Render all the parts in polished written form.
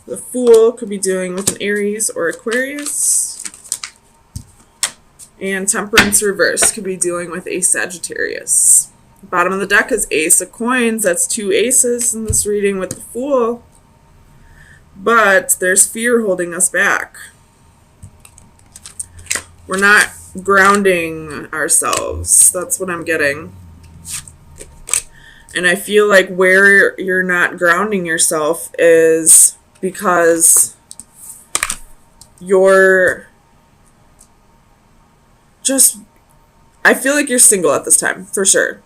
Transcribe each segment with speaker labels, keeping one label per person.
Speaker 1: The Fool could be dealing with an Aries or Aquarius. And Temperance reverse could be dealing with a Sagittarius. Bottom of the deck is Ace of Coins. That's 2 aces in this reading with the Fool. But there's fear holding us back. We're not grounding ourselves. That's what I'm getting. And I feel like where you're not grounding yourself is because you're just, I feel like you're single at this time, for sure.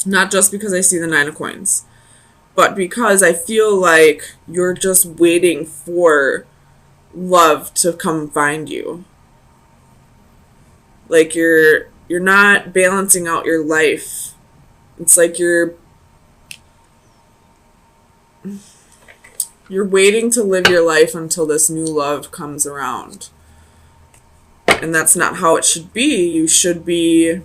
Speaker 1: Not just because I see the 9 of Coins, but because I feel like you're just waiting for love to come find you. Like you're not balancing out your life. It's like you're waiting to live your life until this new love comes around. And that's not how it should be. You should be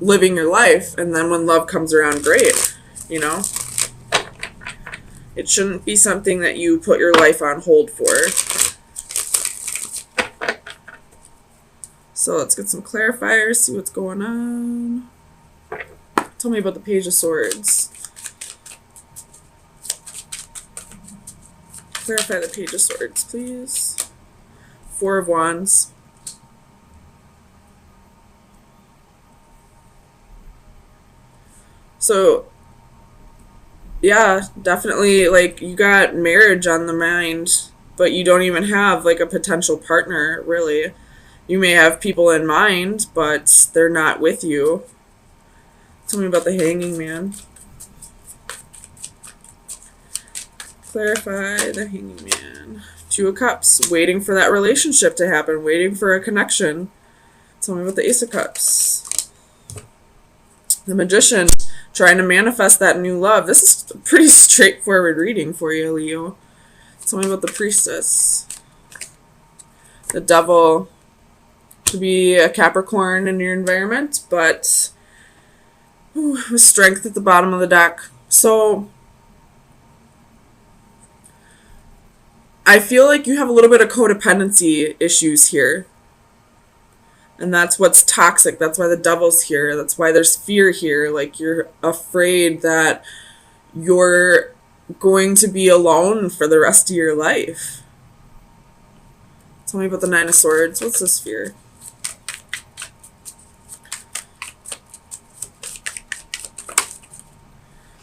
Speaker 1: living your life, and then when love comes around, great, you know? It shouldn't be something that you put your life on hold for. So let's get some clarifiers, see what's going on. Tell me about the Page of Swords. Clarify the Page of Swords, please. 4 of Wands. So, yeah, definitely, like, you got marriage on the mind, but you don't even have, like, a potential partner, really. You may have people in mind, but they're not with you. Tell me about the Hanging Man. Clarify the Hanging Man. 2 of Cups, waiting for that relationship to happen, waiting for a connection. Tell me about the Ace of Cups. The Magician, trying to manifest that new love. This is a pretty straightforward reading for you, Leo. Tell me about the Priestess. The Devil, could be a Capricorn in your environment, but with Strength at the bottom of the deck. So I feel like you have a little bit of codependency issues here. And that's what's toxic. That's why the Devil's here. That's why there's fear here. Like, you're afraid that you're going to be alone for the rest of your life. Tell me about the 9 of Swords. What's this fear?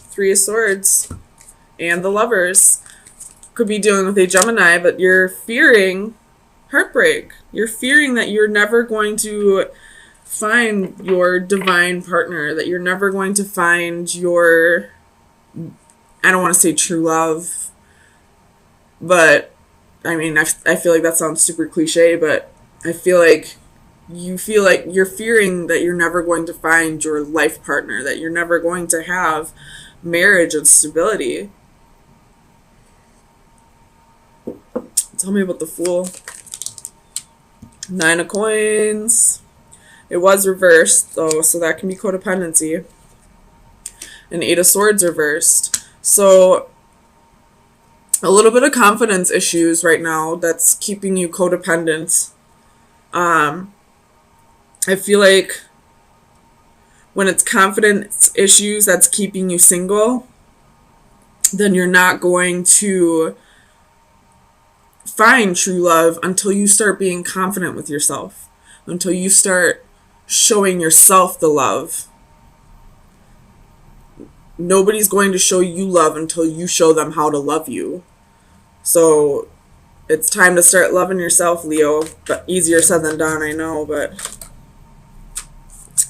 Speaker 1: Three of Swords. And the Lovers. Could be dealing with a Gemini, but you're fearing heartbreak. You're fearing that you're never going to find your divine partner, that you're never going to find your, I don't want to say true love, but I mean, I feel like that sounds super cliche, but I feel like you feel like you're fearing that you're never going to find your life partner, that you're never going to have marriage and stability. Tell me about the Fool. 9 of Coins. It was reversed, though, so that can be codependency. And 8 of Swords reversed. So, a little bit of confidence issues right now that's keeping you codependent. I feel like when it's confidence issues that's keeping you single, then you're not going to find true love until you start being confident with yourself, until you start showing yourself the love. Nobody's going to show you love until you show them how to love you. So it's time to start loving yourself, Leo. But easier said than done, I know, but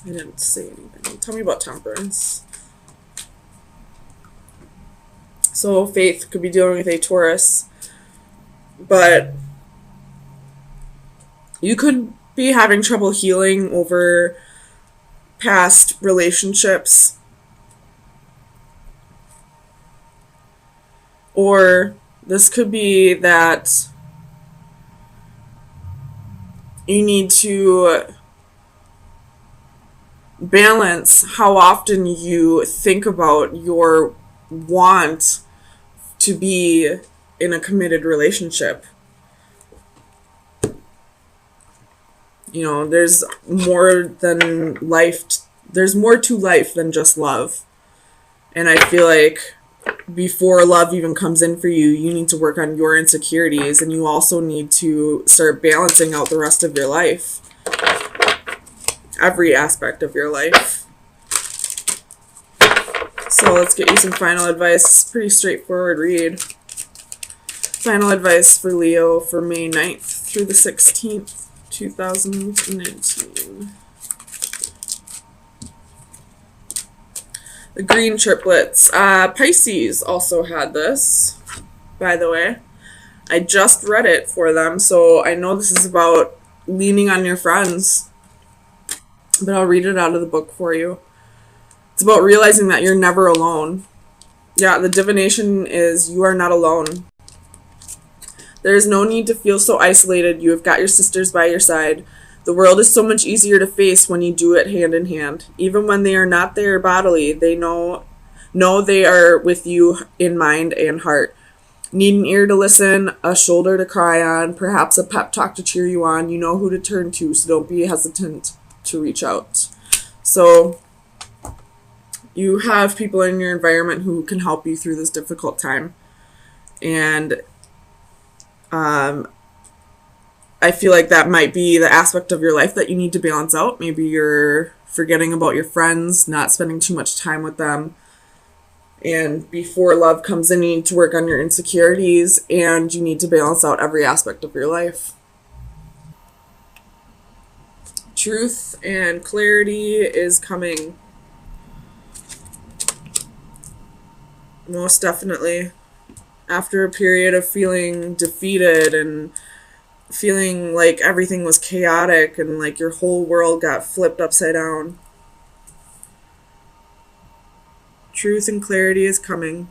Speaker 1: I didn't say anything. Tell me about Temperance. So Faith could be dealing with a Taurus, but you could be having trouble healing over past relationships. Or this could be that you need to balance how often you think about your want to be in a committed relationship. You know, there's more than life. There's more to life than just love. And I feel like before love even comes in for you, you need to work on your insecurities, and you also need to start balancing out the rest of your life. Every aspect of your life. So let's get you some final advice. Pretty straightforward read. Final advice for Leo for May 9th through the 16th, 2019. The green triplets. Pisces also had this, by the way. I just read it for them, so I know this is about leaning on your friends. But I'll read it out of the book for you. It's about realizing that you're never alone. Yeah, the divination is you are not alone. There is no need to feel so isolated. You have got your sisters by your side. The world is so much easier to face when you do it hand in hand. Even when they are not there bodily, they know they are with you in mind and heart. Need an ear to listen, a shoulder to cry on, perhaps a pep talk to cheer you on. You know who to turn to, so don't be hesitant to reach out. So you have people in your environment who can help you through this difficult time. And I feel like that might be the aspect of your life that you need to balance out. Maybe you're forgetting about your friends, not spending too much time with them. And before love comes in, you need to work on your insecurities, and you need to balance out every aspect of your life. Truth and clarity is coming. Most definitely. After a period of feeling defeated and feeling like everything was chaotic and like your whole world got flipped upside down. Truth and clarity is coming.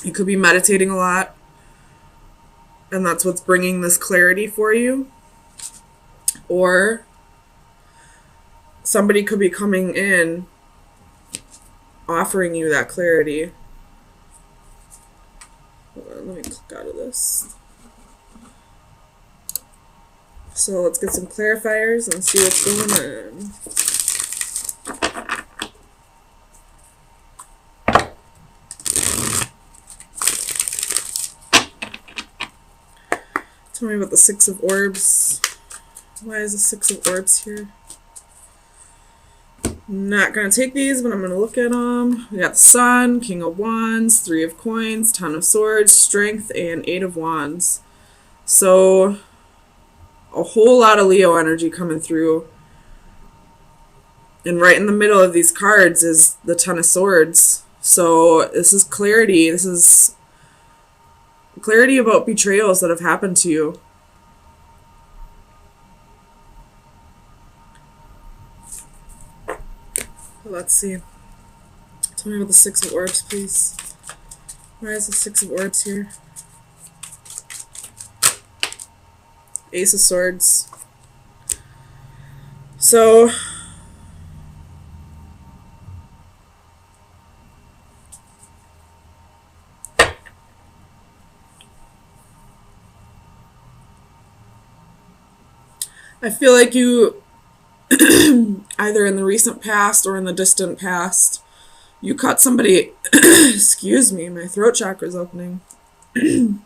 Speaker 1: You could be meditating a lot, and that's what's bringing this clarity for you. Or somebody could be coming in offering you that clarity. Hold on, let me click out of this. So let's get some clarifiers and see what's going on. Tell me about the Six of Orbs. Why is the Six of Orbs here? I'm not going to take these, but I'm going to look at them. We got the Sun, King of Wands, Three of Coins, Ten of Swords, Strength, and Eight of Wands. So a whole lot of Leo energy coming through. And right in the middle of these cards is the Ten of Swords. So this is clarity. This is clarity about betrayals that have happened to you. Let's see. Tell me about the Six of Orbs, please. Why is the Six of Orbs here? Ace of Swords. So I feel like you either in the recent past or in the distant past, you cut somebody, excuse me, my throat chakra's opening. And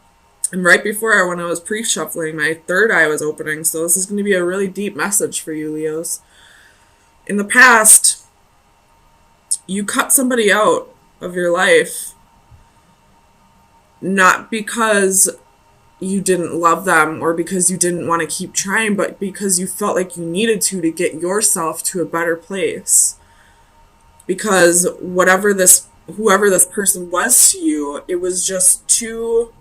Speaker 1: right before, when I was pre-shuffling, my third eye was opening, so this is going to be a really deep message for you, Leos. In the past, you cut somebody out of your life, not because you didn't love them or because you didn't want to keep trying, but because you felt like you needed to get yourself to a better place. Because whoever this person was to you, it was just too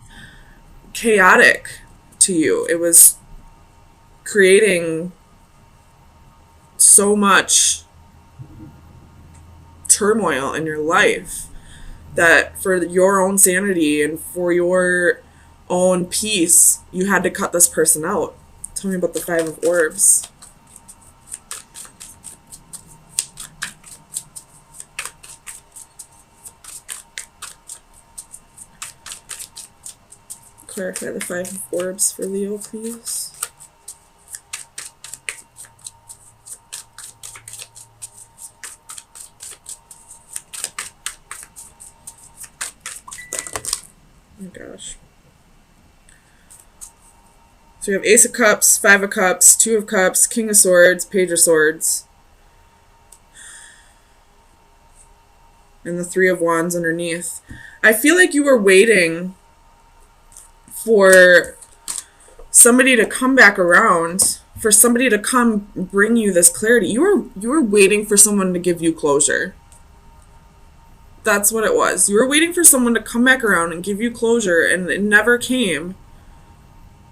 Speaker 1: chaotic to you. It was creating so much turmoil in your life that for your own sanity and for your own peace, you had to cut this person out. Tell me about the Five of Orbs. Clarify the Five of Orbs for Leo, please. Oh my gosh. So we have Ace of Cups, Five of Cups, Two of Cups, King of Swords, Page of Swords. And the Three of Wands underneath. I feel like you were waiting for somebody to come back around, for somebody to come bring you this clarity. You were waiting for someone to give you closure. That's what it was. You were waiting for someone to come back around and give you closure, and it never came.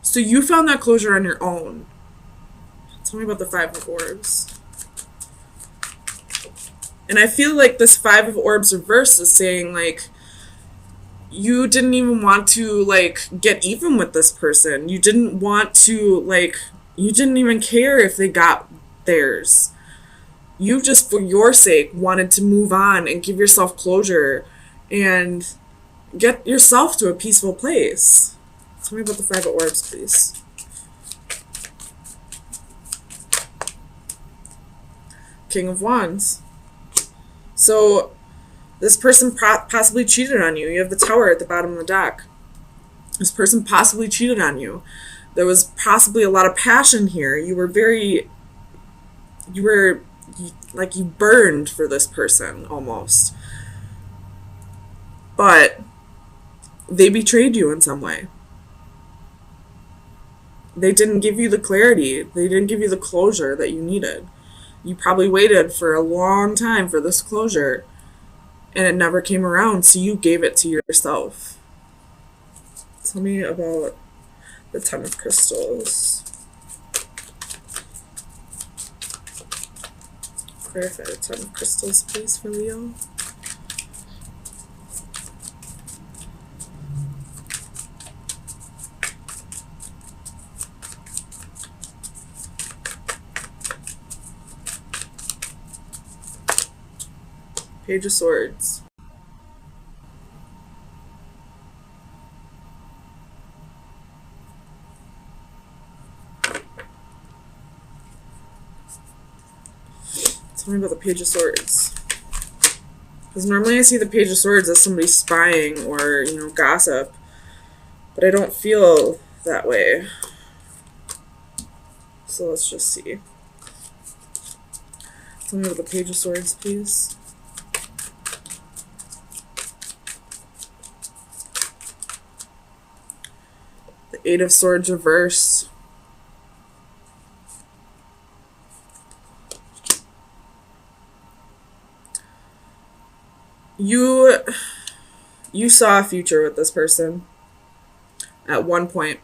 Speaker 1: So you found that closure on your own. Tell me about the Five of Orbs. And I feel like this Five of Orbs reverse is saying, like, you didn't even want to, like, get even with this person. You didn't want to, like, you didn't even care if they got theirs. You just, for your sake, wanted to move on and give yourself closure and get yourself to a peaceful place. Tell me about the Five of Orbs, please. King of Wands. So this person possibly cheated on you. You have the Tower at the bottom of the deck. This person possibly cheated on you. There was possibly a lot of passion here. You burned for this person almost. But they betrayed you in some way. They didn't give you the clarity. They didn't give you the closure that you needed. You probably waited for a long time for this closure, and it never came around, so you gave it to yourself. Tell me about the Ten of Crystals. Clarify the Ten of Crystals, please, for Leo. Page of Swords. Tell me about the Page of Swords. Because normally I see the Page of Swords as somebody spying or, gossip. But I don't feel that way. So let's just see. Tell me about the Page of Swords, please. The Eight of Swords reverse. You saw a future with this person at one point.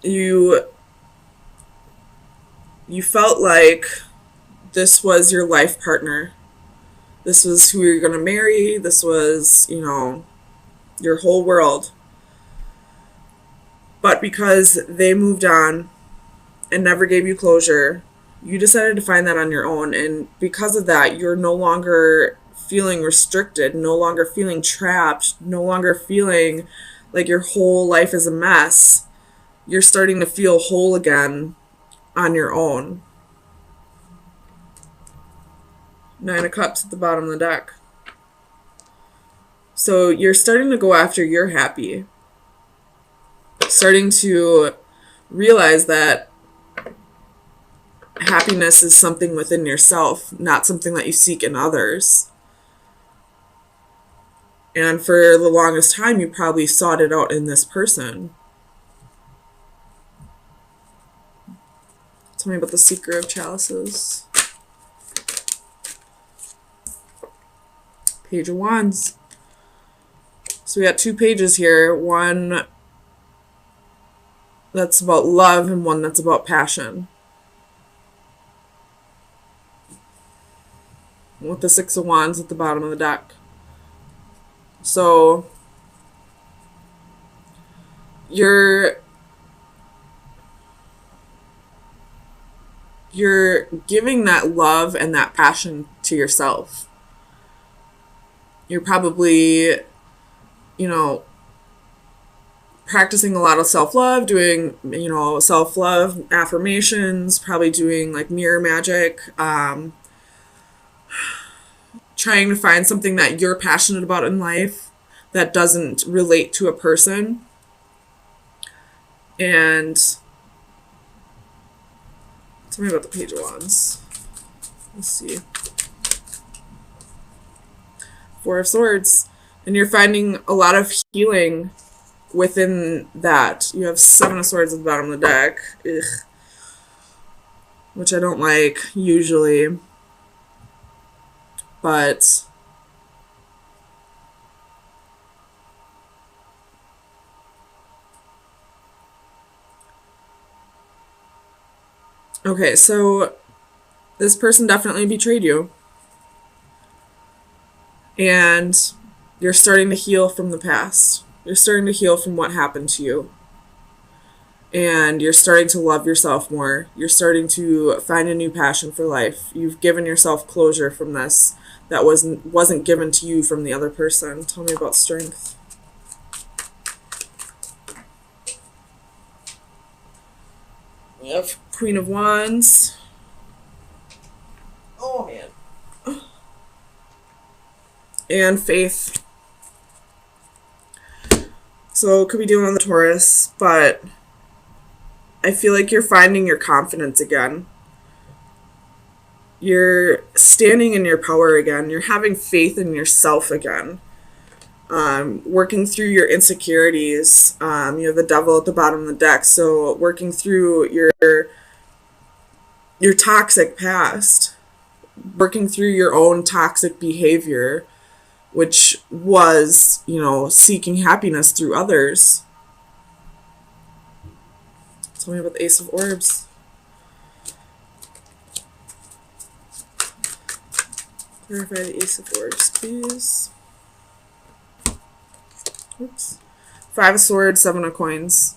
Speaker 1: You felt like this was your life partner. This was who you're going to marry. This was, your whole world. But because they moved on and never gave you closure, you decided to find that on your own. And because of that, you're no longer feeling restricted, no longer feeling trapped, no longer feeling like your whole life is a mess. You're starting to feel whole again on your own. Nine of Cups at the bottom of the deck. So you're starting to go after your happy. Starting to realize that happiness is something within yourself, not something that you seek in others. And for the longest time, you probably sought it out in this person. Tell me about the Seeker of Chalices. Page of Wands. So we got two pages here. One that's about love and one that's about passion. With the Six of Wands at the bottom of the deck. So you're giving that love and that passion to yourself. You're probably you know, practicing a lot of self-love, doing, you know, self-love affirmations, probably doing like mirror magic, trying to find something that you're passionate about in life that doesn't relate to a person. And tell me about the Page of Wands. Let's see. Four of Swords. And you're finding a lot of healing within that. You have Seven of Swords at the bottom of the deck. Ugh. Which I don't like usually. But okay, so this person definitely betrayed you. And you're starting to heal from the past. You're starting to heal from what happened to you. And you're starting to love yourself more. You're starting to find a new passion for life. You've given yourself closure from this that wasn't given to you from the other person. Tell me about strength. We have Queen of Wands. Oh, man. And faith. So it could be dealing with the Taurus, but I feel like you're finding your confidence again. You're standing in your power again. You're having faith in yourself again. Working through your insecurities. You have the Devil at the bottom of the deck, so working through your toxic past. Working through your own toxic behavior, which was, you know, seeking happiness through others. Tell me about the Ace of Orbs. Clarify the Ace of Orbs, please. Oops. Five of Swords, Seven of Coins.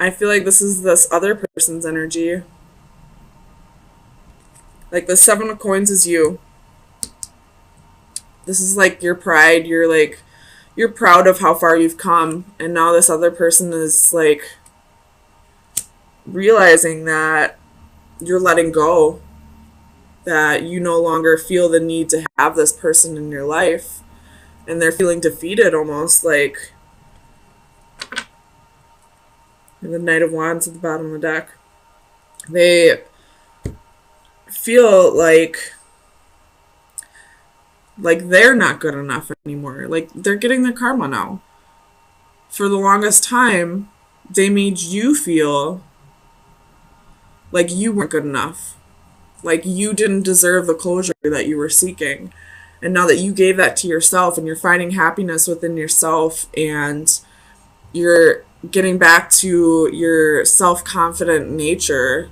Speaker 1: I feel like this is this other person's energy. Like the Seven of Coins is you. This is like your pride. You're proud of how far you've come. And now this other person is like realizing that you're letting go. That you no longer feel the need to have this person in your life. And they're feeling defeated almost, like the Knight of Wands at the bottom of the deck. They feel like they're not good enough anymore. Like they're getting their karma now. For the longest time, they made you feel like you weren't good enough. Like you didn't deserve the closure that you were seeking. And now that you gave that to yourself and you're finding happiness within yourself and you're getting back to your self-confident nature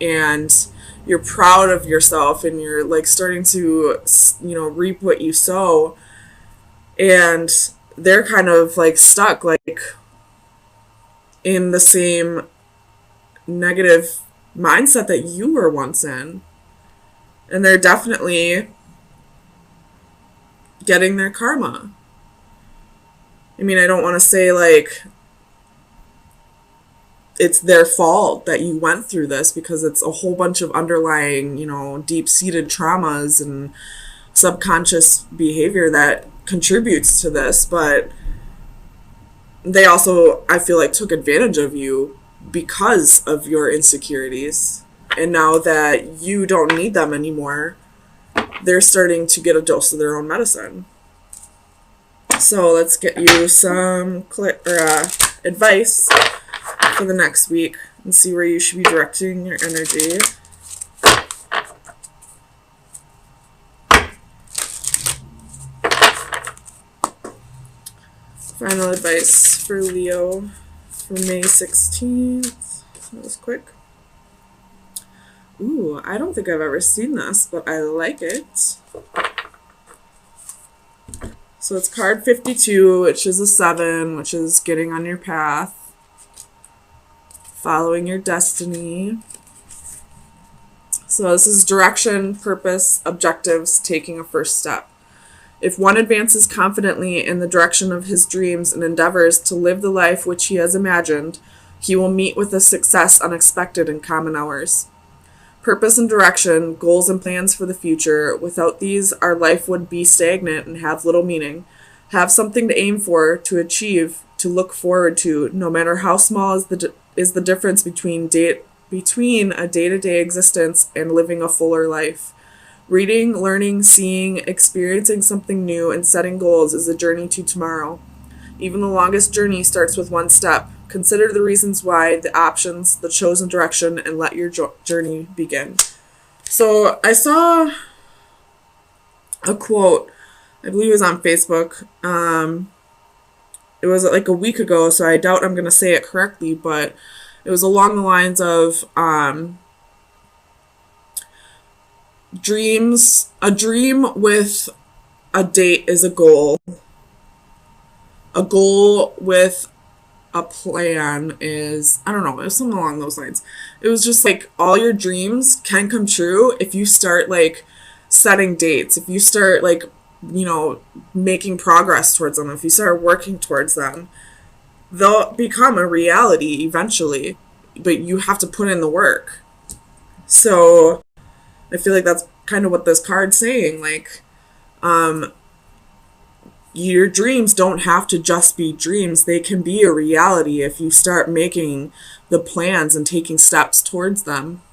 Speaker 1: and you're proud of yourself and you're like starting to, you know, reap what you sow, and they're kind of like stuck like in the same negative mindset that you were once in, and they're definitely getting their karma. I mean, I don't want to say like it's their fault that you went through this, because it's a whole bunch of underlying, you know, deep-seated traumas and subconscious behavior that contributes to this. But they also, I feel like, took advantage of you because of your insecurities. And now that you don't need them anymore, they're starting to get a dose of their own medicine. So let's get you some advice for the next week and see where you should be directing your energy. Final advice for Leo for May 16th. That was quick. Ooh, I don't think I've ever seen this, but I like it. So it's card 52, which is a 7, which is getting on your path. following your destiny. So this is direction, purpose, objectives, taking a first step. If one advances confidently in the direction of his dreams and endeavors to live the life which he has imagined, he will meet with a success unexpected in common hours. Purpose and direction, goals and plans for the future. Without these, our life would be stagnant and have little meaning. Have something to aim for, to achieve, to look forward to, no matter how small is the difference between a day-to-day existence and living a fuller life. Reading, learning, seeing, experiencing something new, and setting goals is a journey to tomorrow. Even the longest journey starts with one step. Consider the reasons why, the options, the chosen direction, and let your journey begin. So I saw a quote, I believe it was on Facebook. It was like a week ago, so I doubt I'm going to say it correctly, but it was along the lines of a dream with a date is a goal. A goal with a plan is, I don't know, it was something along those lines. It was just like all your dreams can come true if you start like setting dates, if you start like, making progress towards them, if you start working towards them, they'll become a reality eventually, but you have to put in the work. So I feel like that's kind of what this card's saying. Like, your dreams don't have to just be dreams. They can be a reality if you start making the plans and taking steps towards them.